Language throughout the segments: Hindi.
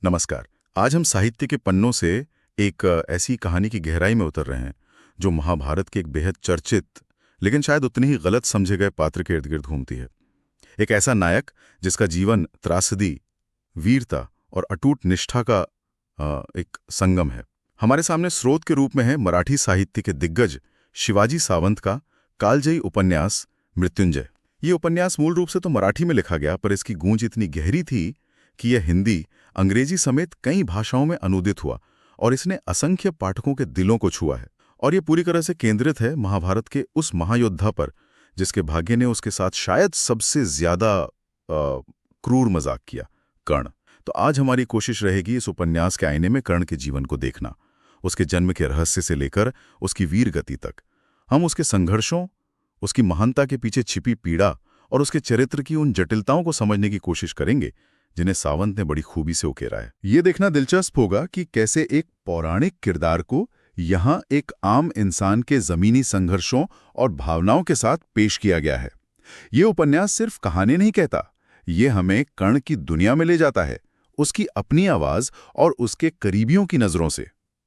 नमस्कार। आज हम साहित्य के पन्नों से एक ऐसी कहानी की गहराई में उतर रहे हैं जो महाभारत के एक बेहद चर्चित लेकिन शायद उतनी ही गलत समझे गए पात्र के इर्द गिर्द घूमती है। एक ऐसा नायक जिसका जीवन त्रासदी, वीरता और अटूट निष्ठा का एक संगम है। हमारे सामने स्रोत के रूप में है मराठी साहित्य के दिग्गज शिवाजी सावंत का कालजयी उपन्यास मृत्युंजय। ये उपन्यास मूल रूप से तो मराठी में लिखा गया, पर इसकी गूंज इतनी गहरी थी कि यह हिंदी, अंग्रेजी समेत कई भाषाओं में अनुदित हुआ और इसने असंख्य पाठकों के दिलों को छुआ है। और ये पूरी तरह से केंद्रित है महाभारत के उस महायोद्धा पर जिसके भाग्य ने उसके साथ शायद सबसे ज्यादा क्रूर मजाक किया, कर्ण। तो आज हमारी कोशिश रहेगी इस उपन्यास के आईने में कर्ण के जीवन को देखना, उसके जन्म के रहस्य से लेकर उसकी वीर गति तक। हम उसके संघर्षों, उसकी महानता के पीछे छिपी पीड़ा और उसके चरित्र की उन जटिलताओं को समझने की कोशिश करेंगे जिन्हें सावंत ने बड़ी खूबी से उकेरा है। ये देखना दिलचस्प होगा कि कैसे एक पौराणिक किरदार को यहाँ एक आम इंसान के जमीनी संघर्षों और भावनाओं के साथ पेश किया गया है। ये उपन्यास सिर्फ कहानी नहीं कहता, ये हमें कर्ण की दुनिया में ले जाता है, उसकी अपनी आवाज और उसके करीबियों की नजरों से।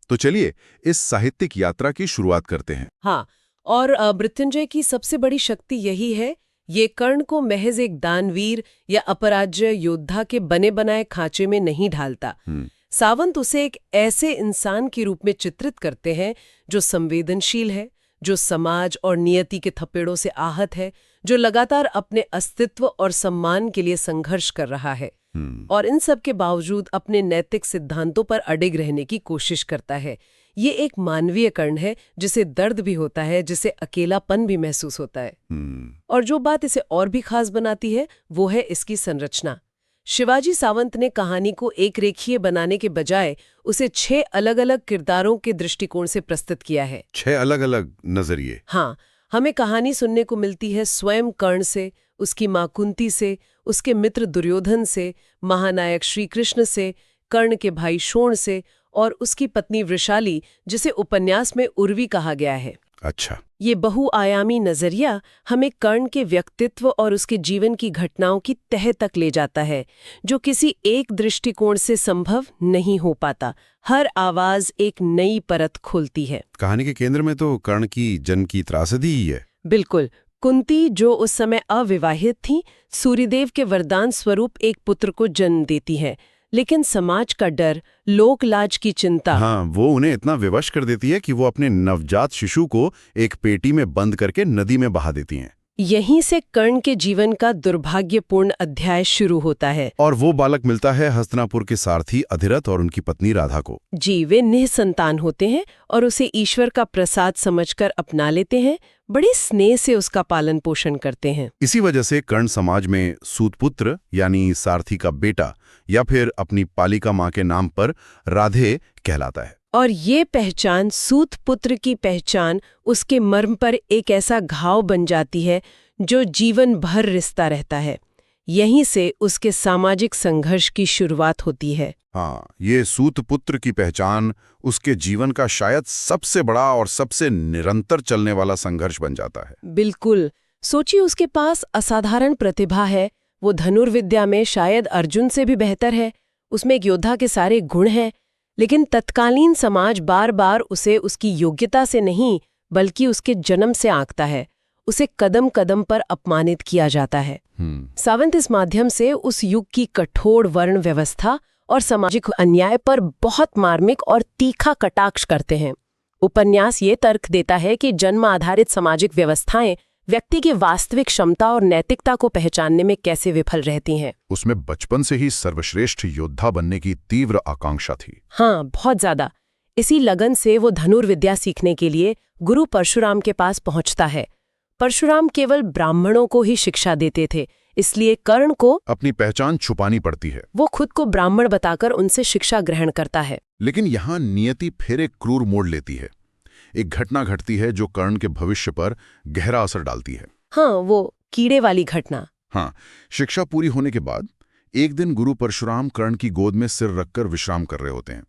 तो चलिए इस साहित्यिक यात्रा की शुरुआत करते हैं। हाँ, और मृत्युंजय की सबसे बड़ी शक्ति यही है, ये कर्ण को महज एक दानवीर या अपराज्य योद्धा के बने बनाए खांचे में नहीं ढालता। सावंत उसे एक ऐसे इंसान के रूप में चित्रित करते हैं जो संवेदनशील है, जो समाज और नियति के थपेड़ों से आहत है, जो लगातार अपने अस्तित्व और सम्मान के लिए संघर्ष कर रहा है और इन सब के बावजूद अपने नैतिक सिद्धांतों पर अडिग रहने की कोशिश करता है। ये एक मानवीय कर्ण है जिसे दर्द भी होता है, जिसे अकेलापन भी महसूस होता है। और जो बात इसे और भी खास बनाती है वो है इसकी संरचना। शिवाजी सावंत ने कहानी को एक रेखीय बनाने के बजाय उसे 6 अलग-अलग किरदारों के दृष्टिकोण से प्रस्तुत किया है। 6 अलग-अलग नजरिए। हाँ, हमें कहानी सुनने को मिलती है स्वयं कर्ण से, उसकी मां कुंती से, उसके मित्र दुर्योधन से, महानायक श्री कृष्ण से, कर्ण के भाई शोण से और उसकी पत्नी वृषाली, जिसे उपन्यास में उर्वी कहा गया है। अच्छा। ये बहुआयामी नजरिया हमें कर्ण के व्यक्तित्व और उसके जीवन की घटनाओं की तह तक ले जाता है, जो किसी एक दृष्टिकोण से संभव नहीं हो पाता। हर आवाज एक नई परत खोलती है। कहानी के केंद्र में तो कर्ण की जन्म की त्रासदी ही है। बिल्कुल। कुंती, जो उस समय अविवाहित थी, सूर्यदेव के वरदान स्वरूप एक पुत्र को जन्म देती है, लेकिन समाज का डर, लोकलाज की चिंता, हाँ, वो उन्हें इतना विवश कर देती है कि वो अपने नवजात शिशु को एक पेटी में बंद करके नदी में बहा देती हैं। यहीं से कर्ण के जीवन का दुर्भाग्यपूर्ण अध्याय शुरू होता है। और वो बालक मिलता है हस्तिनापुर के सारथी अधिरथ और उनकी पत्नी राधा को। जी, वे निःसंतान होते हैं और उसे ईश्वर का प्रसाद समझकर अपना लेते हैं, बड़े स्नेह से उसका पालन पोषण करते हैं। इसी वजह से कर्ण समाज में सूतपुत्र यानी सारथी का बेटा या फिर अपनी पालिका माँ के नाम पर राधे कहलाता है। और ये पहचान, सूत पुत्र की पहचान, उसके मर्म पर एक ऐसा घाव बन जाती है जो जीवन भर रिश्ता रहता है। यहीं से उसके सामाजिक संघर्ष की शुरुआत होती है। हाँ, ये सूतपुत्र की पहचान उसके जीवन का शायद सबसे बड़ा और सबसे निरंतर चलने वाला संघर्ष बन जाता है। बिल्कुल। सोचिए, उसके पास असाधारण प्रतिभा है, वो धनुर्विद्या में शायद अर्जुन से भी बेहतर है, उसमें एक योद्धा के सारे गुण हैं, लेकिन तत्कालीन समाज बार बार उसे उसकी योग्यता से नहीं बल्कि उसके जन्म से आंकता है। उसे कदम कदम पर अपमानित किया जाता है। सावंत इस माध्यम से उस युग की कठोर वर्ण व्यवस्था और सामाजिक अन्याय पर बहुत मार्मिक और तीखा कटाक्ष करते हैं। उपन्यास ये तर्क देता है कि जन्म आधारित सामाजिक व्यवस्थाएं व्यक्ति की वास्तविक क्षमता और नैतिकता को पहचानने में कैसे विफल रहती हैं। उसमें बचपन से ही सर्वश्रेष्ठ योद्धा बनने की तीव्र आकांक्षा थी। हाँ, बहुत ज्यादा। इसी लगन से वो धनुर्विद्या सीखने के लिए गुरु परशुराम के पास पहुंचता है। परशुराम केवल ब्राह्मणों को ही शिक्षा देते थे, इसलिए कर्ण को अपनी पहचान छुपानी पड़ती है। वो खुद को ब्राह्मण बताकर उनसे शिक्षा ग्रहण करता है। लेकिन यहाँ नियति फिर एक क्रूर मोड़ लेती है। एक घटना घटती है जो कर्ण के भविष्य पर गहरा असर डालती है। हाँ, वो कीड़े वाली घटना। हाँ, शिक्षा पूरी होने के बाद एक दिन गुरु परशुराम कर्ण की गोद में सिर रखकर विश्राम कर रहे होते हैं।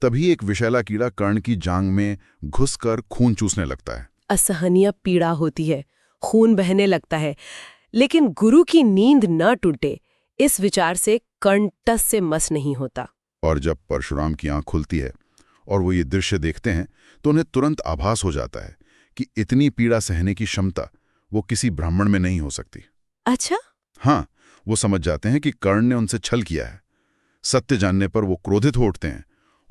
तभी एक विषैला कीड़ा कर्ण की जांघ में घुसकर खून चूसने लगता है। असहनीय पीड़ा होती है, खून बहने लगता है, लेकिन गुरु की नींद न टूटे, इस विचार से कर्ण टस से मस नहीं होता। और जब परशुराम की आंख खुलती है और वो ये दृश्य देखते हैं तो उन्हें तुरंत आभास हो जाता है कि इतनी पीड़ा सहने की क्षमता वो किसी ब्राह्मण में नहीं हो सकती। अच्छा। हाँ, वो समझ जाते हैं कि कर्ण ने उनसे छल किया है। सत्य जानने पर वो क्रोधित हो उठते हैं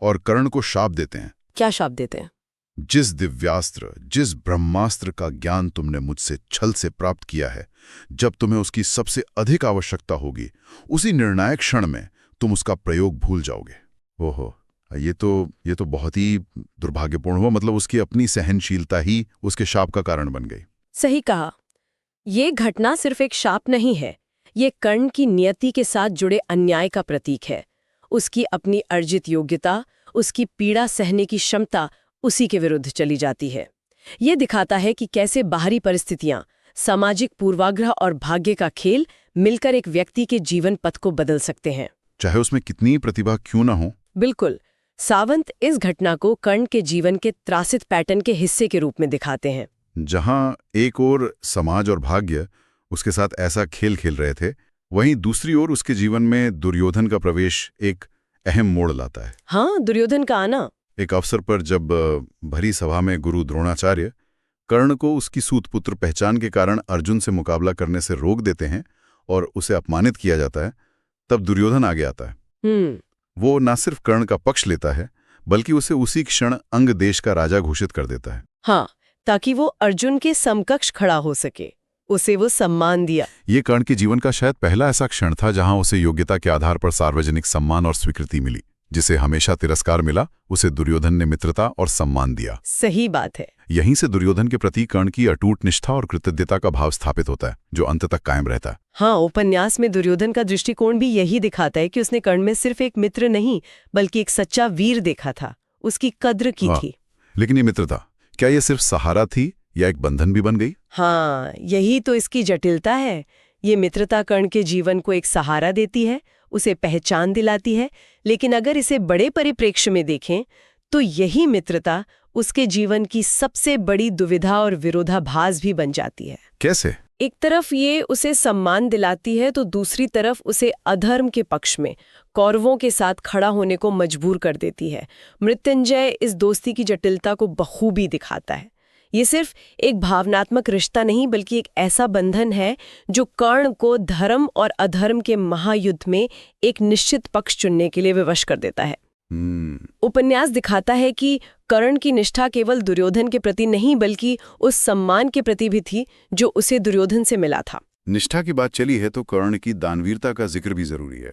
और कर्ण को शाप देते हैं। क्या शाप देते हैं? जिस दिव्यास्त्र, जिस ब्रह्मास्त्र का ज्ञान तुमने मुझसे छल से प्राप्त किया है, जब तुम्हें उसकी सबसे अधिक आवश्यकता होगी, उसी निर्णायक क्षण में तुम उसका प्रयोग भूल जाओगे। ओहो, ये तो बहुत ही दुर्भाग्यपूर्ण हुआ। मतलब उसकी अपनी सहनशीलता ही उसके शाप का कारण बन गई। सही कहा। ये घटना सिर्फ एक शाप नहीं है, ये कर्ण की नियति के साथ जुड़े अन्याय का प्रतीक है। उसकी अपनी अर्जित योग्यता, उसकी पीड़ा सहने की क्षमता उसी के विरुद्ध चली जाती है। ये दिखाता है कि कैसे बाहरी परिस्थितियां, सामाजिक पूर्वाग्रह और भाग्य का खेल मिलकर एक व्यक्ति के जीवन पथ को बदल सकते हैं, चाहे उसमें कितनी प्रतिभा क्यों ना हो। बिल्कुल। सावंत इस घटना को कर्ण के जीवन के त्रासित पैटर्न के हिस्से के रूप में दिखाते हैं। जहां एक ओर समाज और भाग्य उसके साथ ऐसा खेल खेल रहे थे, वहीं दूसरी ओर उसके जीवन में दुर्योधन का प्रवेश एक अहम मोड़ लाता है। हाँ, दुर्योधन का आना। एक अवसर पर जब भरी सभा में गुरु द्रोणाचार्य कर्ण को उसकी सूतपुत्र पहचान के कारण अर्जुन से मुकाबला करने से रोक देते हैं और उसे अपमानित किया जाता है, तब दुर्योधन आगे आता है। वो न सिर्फ कर्ण का पक्ष लेता है, बल्कि उसे उसी क्षण अंग देश का राजा घोषित कर देता है। हाँ, ताकि वो अर्जुन के समकक्ष खड़ा हो सके। उसे वो सम्मान दिया। ये कर्ण के जीवन का शायद पहला ऐसा क्षण था जहां उसे योग्यता के आधार पर सार्वजनिक सम्मान और स्वीकृति मिली। जिसे हमेशा तिरस्कार मिला, उसे दुर्योधन ने मित्रता और सम्मान दिया। सही बात है। यहीं से दुर्योधन के प्रति कर्ण की अटूट निष्ठा और कृतज्ञता का भाव स्थापित होता है, जो अंत तक कायम रहता है। हाँ, उपन्यास में दुर्योधन का दृष्टिकोण भी यही दिखाता है कि उसने कर्ण में सिर्फ एक मित्र नहीं, बल्कि एक सच्चा वीर देखा था, उसकी कद्र की थी। लेकिन ये मित्रता, क्या ये सिर्फ सहारा थी या एक बंधन भी बन गई? हाँ, यही तो इसकी जटिलता है। ये मित्रता कर्ण के जीवन को एक सहारा देती है, उसे पहचान दिलाती है, लेकिन अगर इसे बड़े परिप्रेक्ष्य में देखें तो यही मित्रता उसके जीवन की सबसे बड़ी दुविधा और विरोधाभास भी बन जाती है। कैसे? एक तरफ ये उसे सम्मान दिलाती है तो दूसरी तरफ उसे अधर्म के पक्ष में कौरवों के साथ खड़ा होने को मजबूर कर देती है। मृत्युंजय इस दोस्ती की जटिलता को बखूबी दिखाता है। ये सिर्फ एक भावनात्मक रिश्ता नहीं, बल्कि एक ऐसा बंधन है जो कर्ण को धर्म और अधर्म के महायुद्ध में एक निश्चित पक्ष चुनने के लिए विवश कर देता है। उपन्यास दिखाता है कि कर्ण की निष्ठा केवल दुर्योधन के प्रति नहीं, बल्कि उस सम्मान के प्रति भी थी जो उसे दुर्योधन से मिला था। निष्ठा की बात चली है तो कर्ण की दानवीरता का जिक्र भी जरूरी है।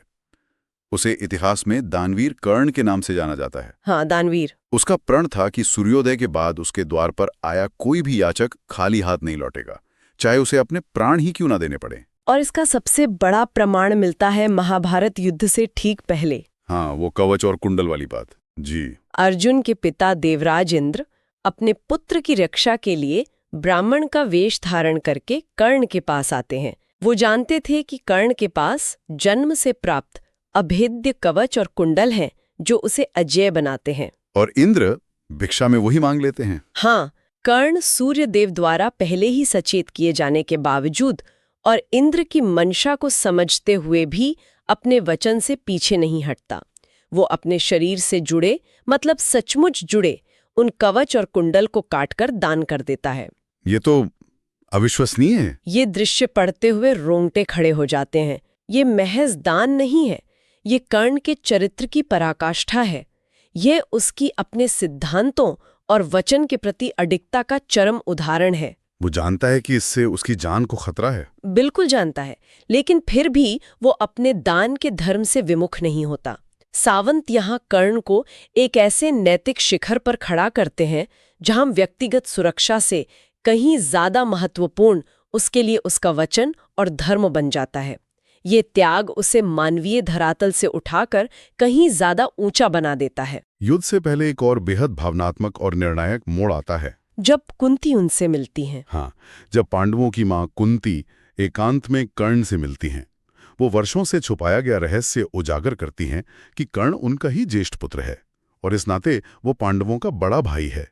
उसे इतिहास में दानवीर कर्ण के नाम से जाना जाता है। हाँ, दानवीर। उसका प्रण था कि सूर्योदय के बाद उसके द्वार पर आया कोई भी याचक खाली हाथ नहीं लौटेगा, चाहे उसे अपने प्राण ही क्यों ना देने पड़े। और इसका सबसे बड़ा प्रमाण मिलता है महाभारत युद्ध से ठीक पहले। हाँ, वो कवच और कुंडल वाली बात। जी। अर्जुन के पिता देवराज इंद्र अपने पुत्र की रक्षा के लिए ब्राह्मण का वेश धारण करके कर्ण के पास आते हैं। वो जानते थे कि कर्ण के पास जन्म से प्राप्त अभेद्य कवच और कुंडल हैं जो उसे अजेय बनाते हैं। और इंद्र भिक्षा में वही मांग लेते हैं। हाँ, कर्ण सूर्य देव द्वारा पहले ही सचेत किए जाने के बावजूद और इंद्र की मंशा को समझते हुए भी अपने वचन से पीछे नहीं हटता। वो अपने शरीर से जुड़े, मतलब सचमुच जुड़े, उन कवच और कुंडल को काटकर दान कर देता है। ये तो अविश्वसनीय है। ये दृश्य पढ़ते हुए रोंगटे खड़े हो जाते हैं। ये महज दान नहीं है, ये कर्ण के चरित्र की पराकाष्ठा है। ये उसकी अपने सिद्धांतों और वचन के प्रति अडिगता का चरम उदाहरण है। वो जानता है कि इससे उसकी जान को खतरा है। बिल्कुल जानता है, लेकिन फिर भी वो अपने दान के धर्म से विमुख नहीं होता। सावंत यहाँ कर्ण को एक ऐसे नैतिक शिखर पर खड़ा करते हैं जहां व्यक्तिगत सुरक्षा से कहीं ज्यादा महत्वपूर्ण उसके लिए उसका वचन और धर्म बन जाता है। ये त्याग उसे मानवीय धरातल से उठाकर कहीं ज्यादा ऊंचा बना देता है। युद्ध से पहले एक और बेहद भावनात्मक और निर्णायक मोड़ आता है जब कुंती उनसे मिलती हैं। हाँ, जब पांडवों की मां कुंती एकांत में कर्ण से मिलती हैं। वो वर्षों से छुपाया गया रहस्य उजागर करती हैं कि कर्ण उनका ही ज्येष्ठ पुत्र है और इस नाते वो पांडवों का बड़ा भाई है।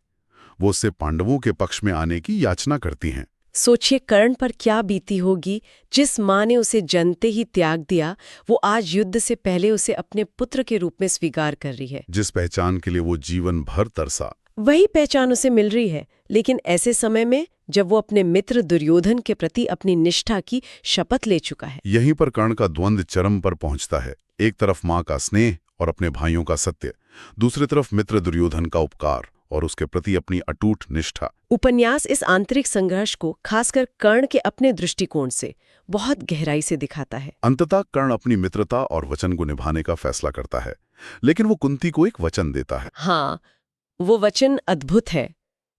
वो उससे पांडवों के पक्ष में आने की याचना करती हैं। सोचिए कर्ण पर क्या बीती होगी। जिस माँ ने उसे जन्मते ही त्याग दिया, वो आज युद्ध से पहले उसे अपने पुत्र के रूप में स्वीकार कर रही है। जिस पहचान के लिए वो जीवन भर तरसा, वही पहचान उसे मिल रही है। लेकिन ऐसे समय में जब वो अपने मित्र दुर्योधन के प्रति अपनी निष्ठा की शपथ ले चुका है, यहीं पर कर्ण का द्वंद्व चरम पर पहुंचता है। एक तरफ माँ का स्नेह और अपने भाइयों का सत्य, दूसरी तरफ मित्र दुर्योधन का उपकार और उसके प्रति अपनी अटूट निष्ठा। उपन्यास इस आंतरिक संघर्ष को खासकर कर्ण के अपने दृष्टिकोण से बहुत गहराई से दिखाता है। अंततः कर्ण अपनी मित्रता और वचन को निभाने का फैसला करता है, लेकिन वो कुंती को एक वचन देता है। हाँ, वो वचन अद्भुत है,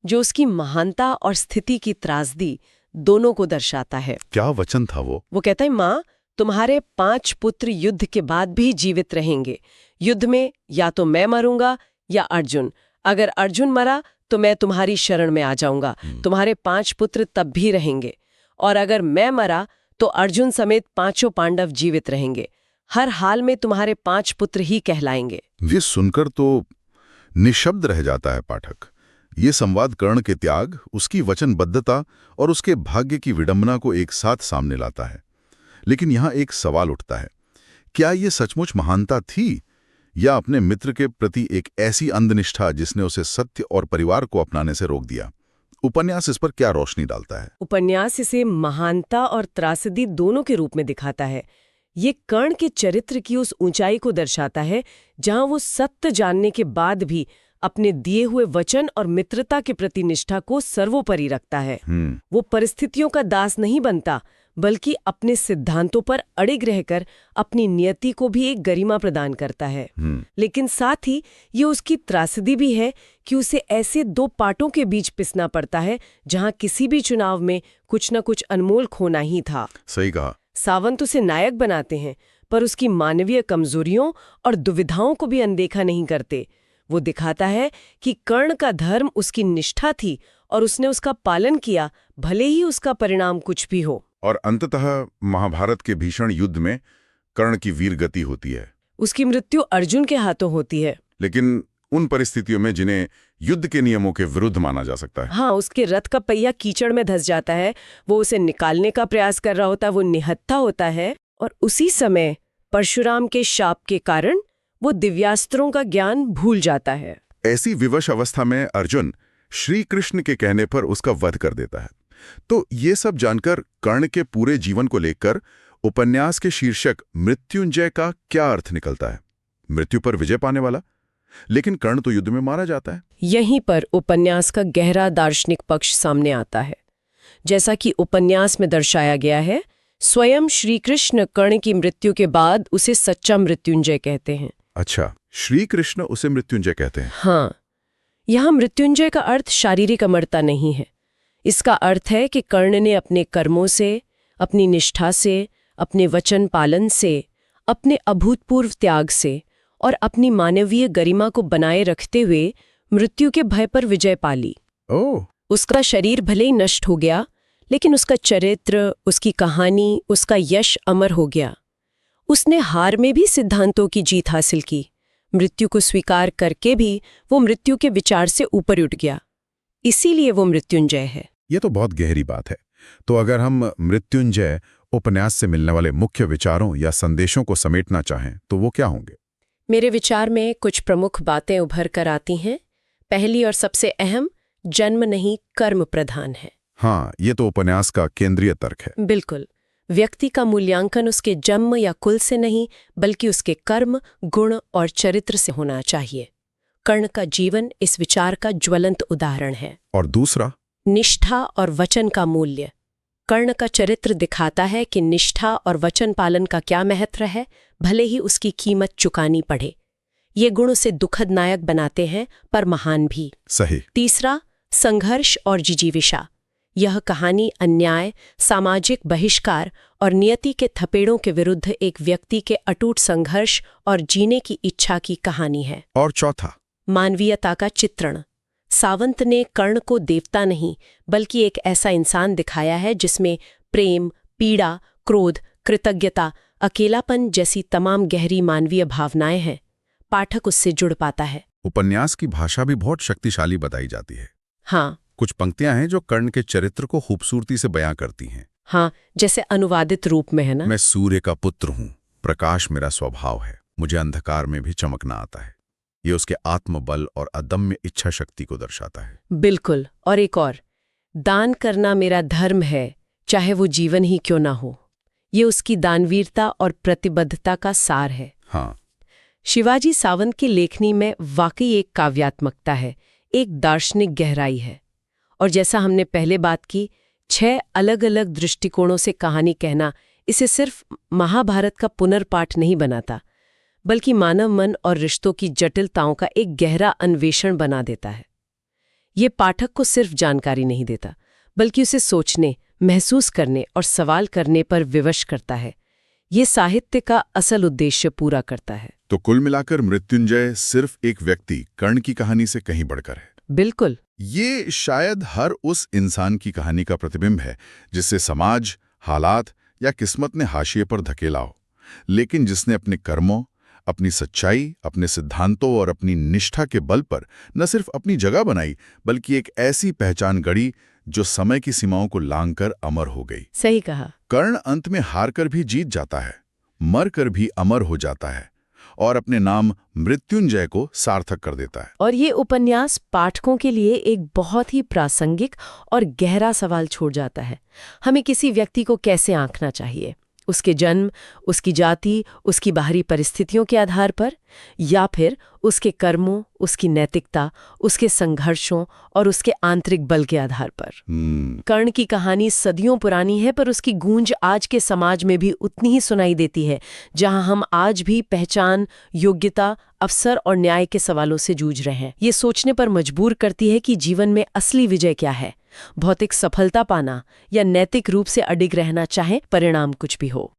जो उसकी महानता और स्थिति की त्रासदी दोनों को दर्शाता है। क्या वचन था वो? वो कहता है, माँ, तुम्हारे 5 पुत्र युद्ध के बाद भी जीवित रहेंगे। युद्ध में या तो मैं मरूंगा या अर्जुन। अगर अर्जुन मरा तो मैं तुम्हारी शरण में आ जाऊंगा। तुम्हारे 5 पुत्र तब भी रहेंगे। और अगर मैं मरा तो अर्जुन समेत 5 पांडव जीवित रहेंगे। हर हाल में तुम्हारे 5 पुत्र ही कहलाएंगे। ये सुनकर तो निशब्द रह जाता है पाठक। ये संवाद कर्ण के त्याग, उसकी वचनबद्धता और उसके भाग्य की विडंबना को एक साथ सामने लाता है। लेकिन यहाँ एक सवाल उठता है, क्या ये सचमुच महानता थी या अपने मित्र के प्रति एक ऐसी अंधनिष्ठा जिसने उसे सत्य और परिवार को अपनाने से रोक दिया? उपन्यास इस पर क्या रोशनी डालता है? उपन्यास इसे महानता और त्रासदी दोनों के रूप में दिखाता है। ये कर्ण के चरित्र की उस ऊंचाई को दर्शाता है जहां वो सत्य जानने के बाद भी अपने दिए हुए वचन और मित्रता के प्रति निष्ठा को सर्वोपरि रखता है। वो परिस्थितियों का दास नहीं बनता, बल्कि अपने सिद्धांतों पर अड़िग रहकर अपनी नियति को भी एक गरिमा प्रदान करता है। लेकिन साथ ही ये उसकी त्रासदी भी है कि उसे ऐसे 2 पाटों के बीच पिसना पड़ता है जहां किसी भी चुनाव में कुछ न कुछ अनमोल खोना ही था। सही कहा। सावंत उसे नायक बनाते हैं, पर उसकी मानवीय कमजोरियों और दुविधाओं को भी अनदेखा नहीं करते। वो दिखाता है कि कर्ण का धर्म उसकी निष्ठा थी और उसने उसका पालन किया, भले ही उसका परिणाम कुछ भी हो। और अंततः महाभारत के भीषण युद्ध में कर्ण की वीर गति होती है। उसकी मृत्यु अर्जुन के हाथों होती है, लेकिन उन परिस्थितियों में जिन्हें युद्ध के नियमों के विरुद्ध माना जा सकता है। हाँ, उसके रथ का पहिया कीचड़ में धंस जाता है। वो उसे निकालने का प्रयास कर रहा होता है, वो निहत्था होता है। और उसी समय परशुराम के शाप के कारण वो दिव्यास्त्रों का ज्ञान भूल जाता है। ऐसी विवश अवस्था में अर्जुन श्री कृष्ण के कहने पर उसका वध कर देता है। तो ये सब जानकर कर्ण के पूरे जीवन को लेकर उपन्यास के शीर्षक मृत्युंजय का क्या अर्थ निकलता है? मृत्यु पर विजय पाने वाला। लेकिन कर्ण तो युद्ध में मारा जाता है। यहीं पर उपन्यास का गहरा दार्शनिक पक्ष सामने आता है। जैसा कि उपन्यास में दर्शाया गया है, स्वयं श्री कृष्ण कर्ण की मृत्यु के बाद उसे सच्चा मृत्युंजय कहते हैं। अच्छा, श्री कृष्ण उसे मृत्युंजय कहते हैं? हाँ, यहाँ मृत्युंजय का अर्थ शारीरिक अमरता नहीं है। इसका अर्थ है कि कर्ण ने अपने कर्मों से, अपनी निष्ठा से, अपने वचन पालन से, अपने अभूतपूर्व त्याग से और अपनी मानवीय गरिमा को बनाए रखते हुए मृत्यु के भय पर विजय पा ली। ओह! उसका शरीर भले ही नष्ट हो गया, लेकिन उसका चरित्र, उसकी कहानी, उसका यश अमर हो गया। उसने हार में भी सिद्धांतों की जीत हासिल की। मृत्यु को स्वीकार करके भी वो मृत्यु के विचार से ऊपर उठ गया। इसीलिए वो मृत्युंजय है। ये तो बहुत गहरी बात है। तो अगर हम मृत्युंजय उपन्यास से मिलने वाले मुख्य विचारों या संदेशों को समेटना चाहें तो वो क्या होंगे? मेरे विचार में कुछ प्रमुख बातें उभर कर आती हैं। पहली और सबसे अहम, जन्म नहीं कर्म प्रधान है। हाँ, ये तो उपन्यास का केंद्रीय तर्क है। बिल्कुल। व्यक्ति का मूल्यांकन उसके जन्म या कुल से नहीं, बल्कि उसके कर्म, गुण और चरित्र से होना चाहिए। कर्ण का जीवन इस विचार का ज्वलंत उदाहरण है। और दूसरा, निष्ठा और वचन का मूल्य। कर्ण का चरित्र दिखाता है कि निष्ठा और वचन पालन का क्या महत्व है, भले ही उसकी कीमत चुकानी पड़े। ये गुण उसे दुखद नायक बनाते हैं, पर महान भी। सही। तीसरा, संघर्ष और जिजीविषा। यह कहानी अन्याय, सामाजिक बहिष्कार और नियति के थपेड़ों के विरुद्ध एक व्यक्ति के अटूट संघर्ष और जीने की इच्छा की कहानी है। और चौथा, मानवीयता का चित्रण। सावंत ने कर्ण को देवता नहीं, बल्कि एक ऐसा इंसान दिखाया है जिसमें प्रेम, पीड़ा, क्रोध, कृतज्ञता, अकेलापन जैसी तमाम गहरी मानवीय भावनाएं हैं। पाठक उससे जुड़ पाता है। उपन्यास की भाषा भी बहुत शक्तिशाली बताई जाती है। हाँ, कुछ पंक्तियां हैं जो कर्ण के चरित्र को खूबसूरती से बयां करती हैं। हाँ, जैसे अनुवादित रूप में है ना। मैं सूर्य का पुत्र हूं, प्रकाश मेरा स्वभाव है, मुझे अंधकार में भी चमकना आता है। ये उसके आत्मबल और अदम्य इच्छा शक्ति को दर्शाता है। बिल्कुल। और एक और, दान करना मेरा धर्म है, चाहे वो जीवन ही क्यों ना हो। ये उसकी दानवीरता और प्रतिबद्धता का सार है। हाँ, शिवाजी सावंत की लेखनी में वाकई एक काव्यात्मकता है, एक दार्शनिक गहराई है। और जैसा हमने पहले बात की, 6 अलग-अलग दृष्टिकोणों से कहानी कहना इसे सिर्फ महाभारत का पुनर्पाठ नहीं बनाता, बल्कि मानव मन और रिश्तों की जटिलताओं का एक गहरा अन्वेषण बना देता है। ये पाठक को सिर्फ जानकारी नहीं देता, बल्कि उसे सोचने, महसूस करने और सवाल करने पर विवश करता है। ये साहित्य का असल उद्देश्य पूरा करता है। तो कुल मिलाकर मृत्युंजय सिर्फ एक व्यक्ति कर्ण की कहानी से कहीं बढ़कर है। बिल्कुल। ये शायद हर उस इंसान की कहानी का प्रतिबिंब है जिससे समाज, हालात या किस्मत ने हाशिए पर धकेला हो, लेकिन जिसने अपने कर्मों, अपनी सच्चाई, अपने सिद्धांतों और अपनी निष्ठा के बल पर न सिर्फ अपनी जगह बनाई, बल्कि एक ऐसी पहचान गढ़ी जो समय की सीमाओं को लांघकर अमर हो गई। सही कहा। कर्ण अंत में हार कर भी जीत जाता है, मर कर भी अमर हो जाता है और अपने नाम मृत्युंजय को सार्थक कर देता है। और ये उपन्यास पाठकों के लिए एक बहुत ही प्रासंगिक और गहरा सवाल छोड़ जाता है। हमें किसी व्यक्ति को कैसे आंकना चाहिए? उसके जन्म, उसकी जाति, उसकी बाहरी परिस्थितियों के आधार पर, या फिर उसके कर्मों, उसकी नैतिकता, उसके संघर्षों और उसके आंतरिक बल के आधार पर। कर्ण की कहानी सदियों पुरानी है, पर उसकी गूंज आज के समाज में भी उतनी ही सुनाई देती है, जहां हम आज भी पहचान, योग्यता, अवसर और न्याय के सवालों से जूझ रहे हैं। ये सोचने पर मजबूर करती है कि जीवन में असली विजय क्या है, भौतिक सफलता पाना या नैतिक रूप से अडिग रहना, चाहे परिणाम कुछ भी हो।